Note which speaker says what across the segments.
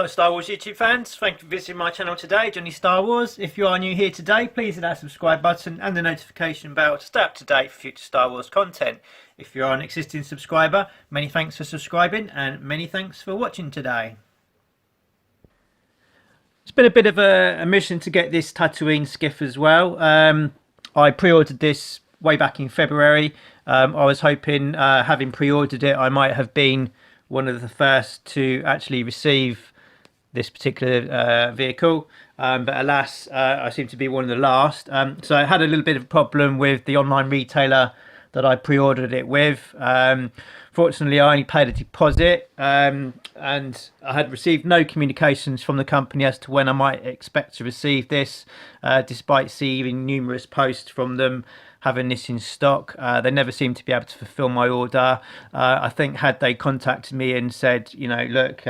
Speaker 1: Hello Star Wars YouTube fans, thank you for visiting my channel today, Johnny Star Wars. If you are new here today, please hit that subscribe button and the notification bell to stay up to date for future Star Wars content. If you are an existing subscriber, many thanks for subscribing and many thanks for watching today. It's been a bit of a mission to get this Tatooine skiff as well. I pre-ordered this way back in February. I was hoping, having pre-ordered it, I might have been one of the first to actually receive this particular vehicle, but alas, I seem to be one of the last. So I had a little bit of a problem with the online retailer that I pre-ordered it with. Fortunately, I only paid a deposit, and I had received no communications from the company as to when I might expect to receive this, despite seeing numerous posts from them having this in stock. They never seemed to be able to fulfill my order. I think had they contacted me and said, you know, look,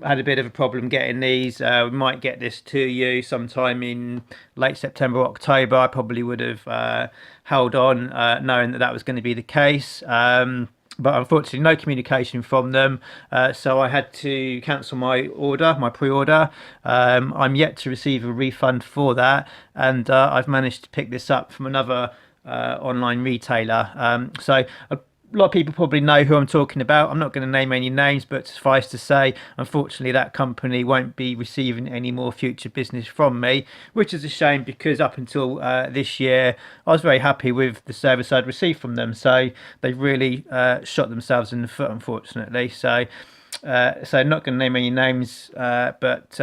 Speaker 1: had a bit of a problem getting these, we might get this to you sometime in late September or October, I probably would have held on, knowing that that was going to be the case. But unfortunately no communication from them, so I had to cancel my order, my pre-order. I'm yet to receive a refund for that, and I've managed to pick this up from another online retailer. So a lot of people probably know who I'm talking about. I'm not going to name any names, but suffice to say, unfortunately that company won't be receiving any more future business from me, which is a shame, because up until this year I was very happy with the service I'd received from them. So they've really shot themselves in the foot, unfortunately. So not going to name any names, but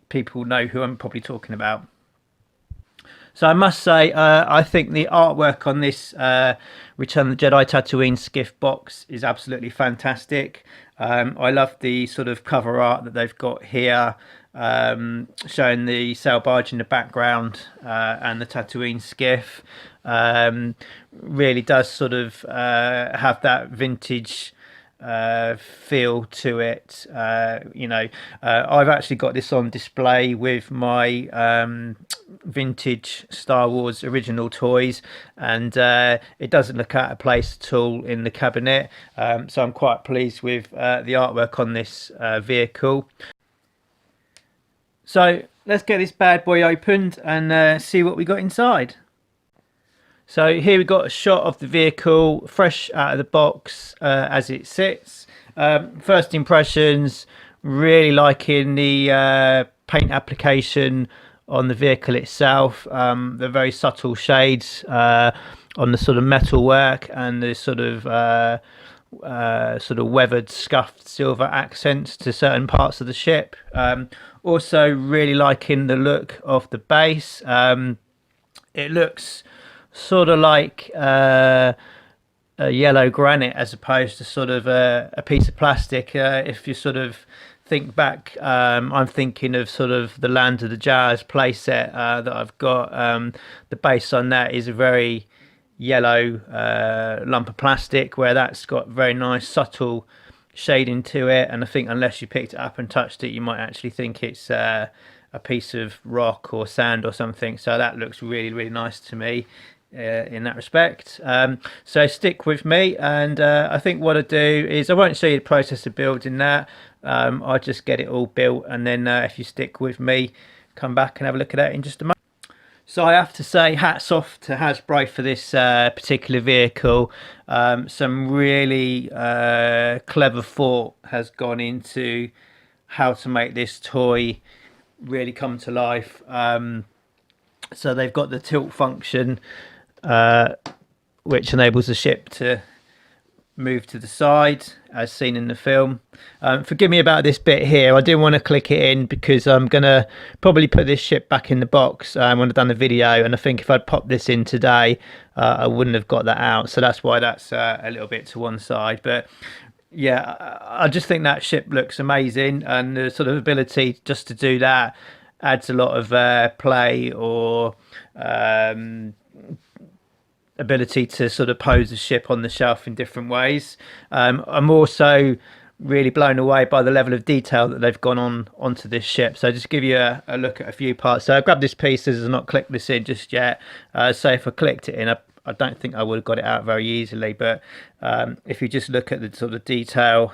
Speaker 1: people know who I'm probably talking about. So I must say, I think the artwork on this Return of the Jedi Tatooine skiff box is absolutely fantastic. I love the sort of cover art that they've got here, showing the sail barge in the background and the Tatooine skiff. Really does sort of have that vintage feel to it. I've actually got this on display with my vintage Star Wars original toys, and it doesn't look out of place at all in the cabinet. So I'm quite pleased with the artwork on this vehicle. So let's get this bad boy opened and see what we got inside. So here we've got a shot of the vehicle fresh out of the box as it sits. First impressions, really liking the paint application on the vehicle itself. The very subtle shades on the sort of metalwork and the sort of weathered, scuffed silver accents to certain parts of the ship. Also really liking the look of the base. It looks sort of like a yellow granite as opposed to sort of a piece of plastic. If you sort of think back, I'm thinking of sort of the Land of the Jazz playset that I've got. The base on that is a very yellow lump of plastic, where that's got very nice subtle shading to it, and I think unless you picked it up and touched it, you might actually think it's a piece of rock or sand or something. So that looks really, really nice to me in that respect. So stick with me, and I think what I do is I won't show you the process of building that. I'll just get it all built, and then if you stick with me, come back and have a look at that in just a moment. So I have to say, hats off to Hasbro for this particular vehicle. Some really clever thought has gone into how to make this toy really come to life. So they've got the tilt function, which enables the ship to move to the side as seen in the film. Forgive me about this bit here, I didn't want to click it in because I'm gonna probably put this ship back in the box when I've done the video, and I think if I'd popped this in today I wouldn't have got that out, so that's why that's a little bit to one side. But yeah, I just think that ship looks amazing, and the sort of ability just to do that adds a lot of play or ability to sort of pose the ship on the shelf in different ways. I'm also really blown away by the level of detail that they've gone onto this ship. So just to give you a look at a few parts. So I grabbed this piece, as I've not clicked this in just yet. So if I clicked it in, I don't think I would have got it out very easily, but if you just look at the sort of detail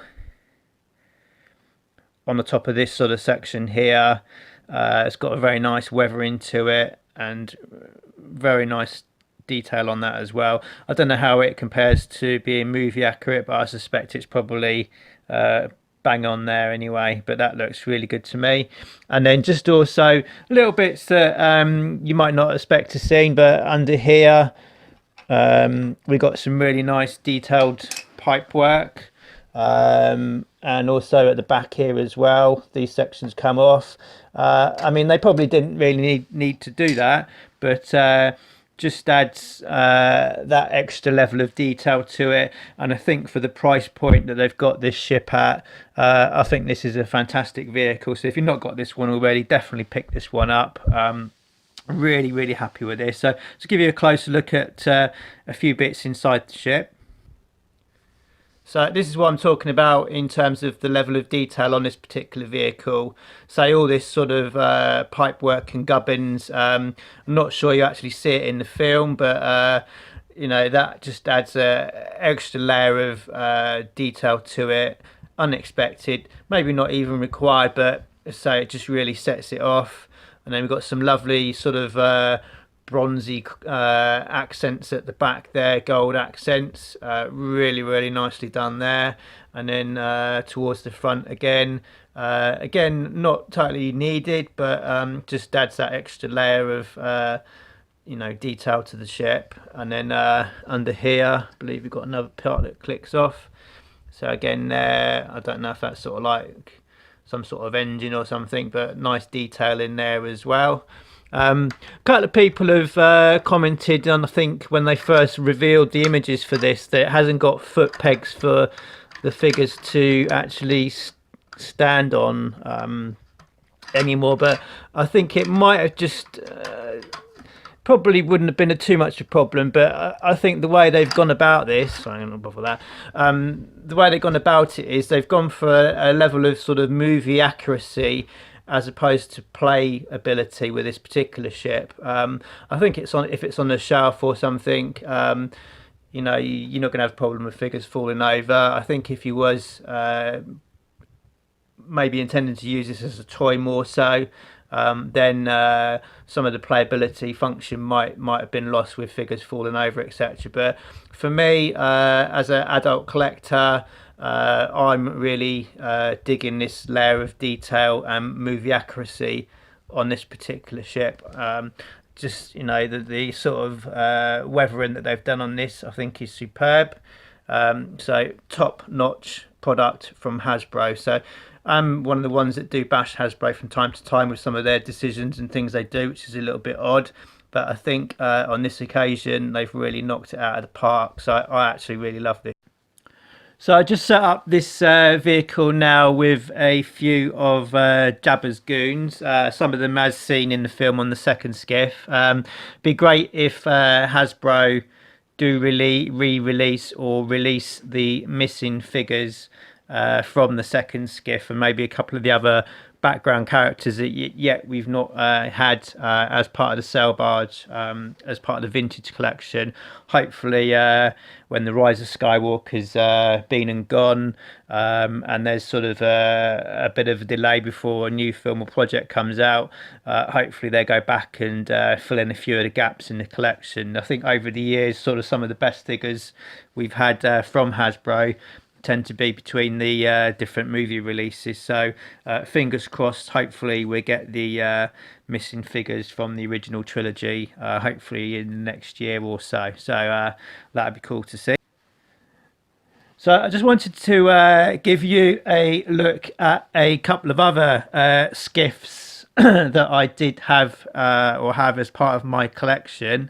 Speaker 1: on the top of this sort of section here. It's got a very nice weathering to it and very nice detail on that as well. I don't know how it compares to being movie accurate, but I suspect it's probably bang on there anyway. But that looks really good to me. And then just also little bits that you might not expect to see, but under here we got some really nice detailed pipe work, and also at the back here as well, these sections come off. I mean, they probably didn't really need to do that, but just adds that extra level of detail to it. And I think for the price point that they've got this ship at, I think this is a fantastic vehicle. So if you've not got this one already, definitely pick this one up. Really happy with this. So to give you a closer look at a few bits inside the ship. So this is what I'm talking about in terms of the level of detail on this particular vehicle. Say all this sort of pipe work and gubbins. I'm not sure you actually see it in the film, but you know, that just adds a extra layer of detail to it. Unexpected, maybe not even required, but say it just really sets it off. And then we've got some lovely sort of bronzy accents at the back there, gold accents, really nicely done there. And then towards the front again, not totally needed, but just adds that extra layer of you know, detail to the ship. And then under here, I believe we've got another part that clicks off. So again there, I don't know if that's sort of like some sort of engine or something, but nice detail in there as well. A couple of people have commented on, I think when they first revealed the images for this, that it hasn't got foot pegs for the figures to actually stand on anymore, but I think it might have just probably wouldn't have been too much of a problem. But I think the way they've gone about this, sorry, I'm not bother that. The way they've gone about it is they've gone for a level of sort of movie accuracy as opposed to playability with this particular ship. I think it's on, if it's on the shelf or something, you know, you're not going to have a problem with figures falling over. I think if you was maybe intending to use this as a toy more so, then some of the playability function might have been lost with figures falling over, etc. But for me, as an adult collector, I'm really digging this layer of detail and movie accuracy on this particular ship. Just, you know, the sort of weathering that they've done on this, I think, is superb. So top notch product from Hasbro. So I'm one of the ones that do bash Hasbro from time to time with some of their decisions and things they do, which is a little bit odd. But I think on this occasion, they've really knocked it out of the park. So I actually really love this. So I just set up this vehicle now with a few of Jabba's goons, some of them as seen in the film on the second skiff. Be great if Hasbro do re-release or release the missing figures from the second skiff, and maybe a couple of the other background characters that yet we've not had as part of the sail barge, as part of the vintage collection. Hopefully when the Rise of Skywalker's been and gone, and there's sort of a bit of a delay before a new film or project comes out, hopefully they go back and fill in a few of the gaps in the collection. I think over the years, sort of some of the best figures we've had from Hasbro tend to be between the different movie releases. So fingers crossed, hopefully we get the missing figures from the original trilogy, hopefully in the next year or so. So that'd be cool to see. So I just wanted to give you a look at a couple of other skiffs that I did have or have as part of my collection.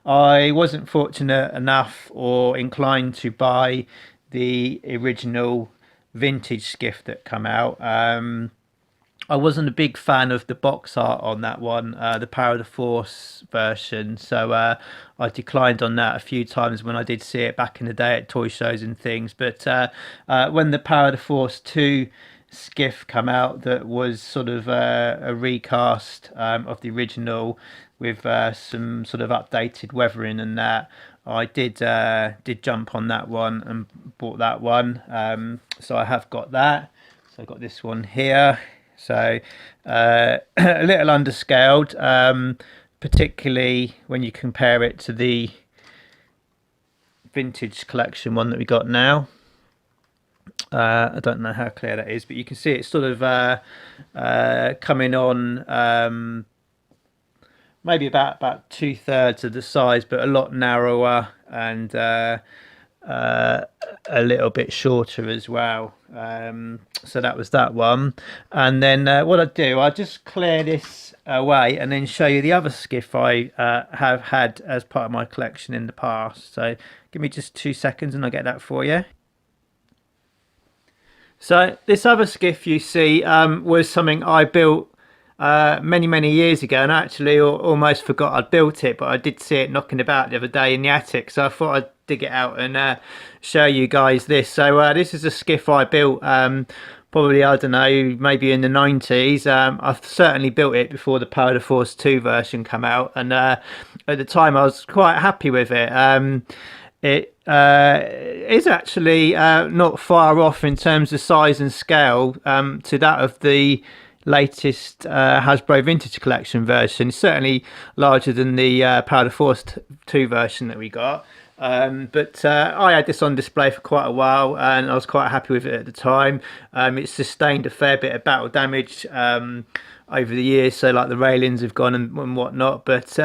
Speaker 1: I wasn't fortunate enough or inclined to buy the original vintage skiff that come out. I wasn't a big fan of the box art on that one, the Power of the Force version, so I declined on that a few times when I did see it back in the day at toy shows and things. But when the Power of the Force 2 skiff come out, that was sort of a recast of the original with some sort of updated weathering and that, I did jump on that one and bought that one. So I have got that. So I've got this one here. So a little underscaled, particularly when you compare it to the vintage collection one that we got now. I don't know how clear that is, but you can see it's sort of coming on maybe about 2/3 of the size, but a lot narrower and a little bit shorter as well. So that was that one. And then what I do, I just clear this away and then show you the other skiff I have had as part of my collection in the past. So give me just 2 seconds and I'll get that for you. So this other skiff you see was something I built many years ago, and I actually almost forgot I'd built it, but I did see it knocking about the other day in the attic, so I thought I'd dig it out and show you guys this. So this is a skiff I built probably, I don't know, maybe in the 90s. I've certainly built it before the Power of the Force 2 version came out, and at the time I was quite happy with it. It is actually not far off in terms of size and scale to that of the latest Hasbro Vintage Collection version. It's certainly larger than the Power of the Force 2 version that we got. But I had this on display for quite a while and I was quite happy with it at the time. It's sustained a fair bit of battle damage over the years, so like the railings have gone and whatnot, but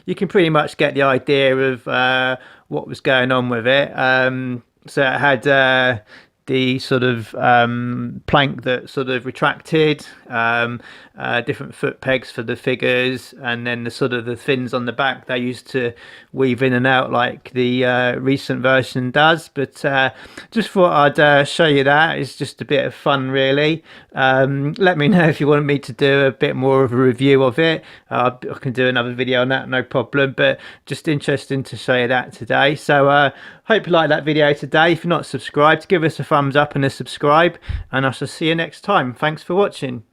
Speaker 1: you can pretty much get the idea of what was going on with it. So it had the sort of plank that sort of retracted, different foot pegs for the figures, and then the sort of the fins on the back they used to weave in and out like the recent version does. But just thought I'd show you that. It's just a bit of fun, really. Let me know if you want me to do a bit more of a review of it. I can do another video on that, no problem, but just interesting to show you that today. So hope you like that video today. If you're not subscribed, give us a thumbs up and a subscribe, and I shall see you next time. Thanks for watching.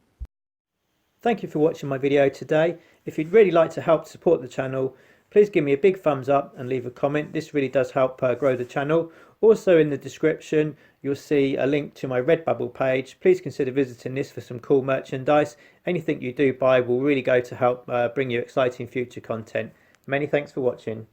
Speaker 1: Thank you for watching my video today. If you'd really like to help support the channel, please give me a big thumbs up and leave a comment. This really does help grow the channel. Also in the description you'll see a link to my Redbubble page. Please consider visiting this for some cool merchandise. Anything you do buy will really go to help bring you exciting future content. Many thanks for watching.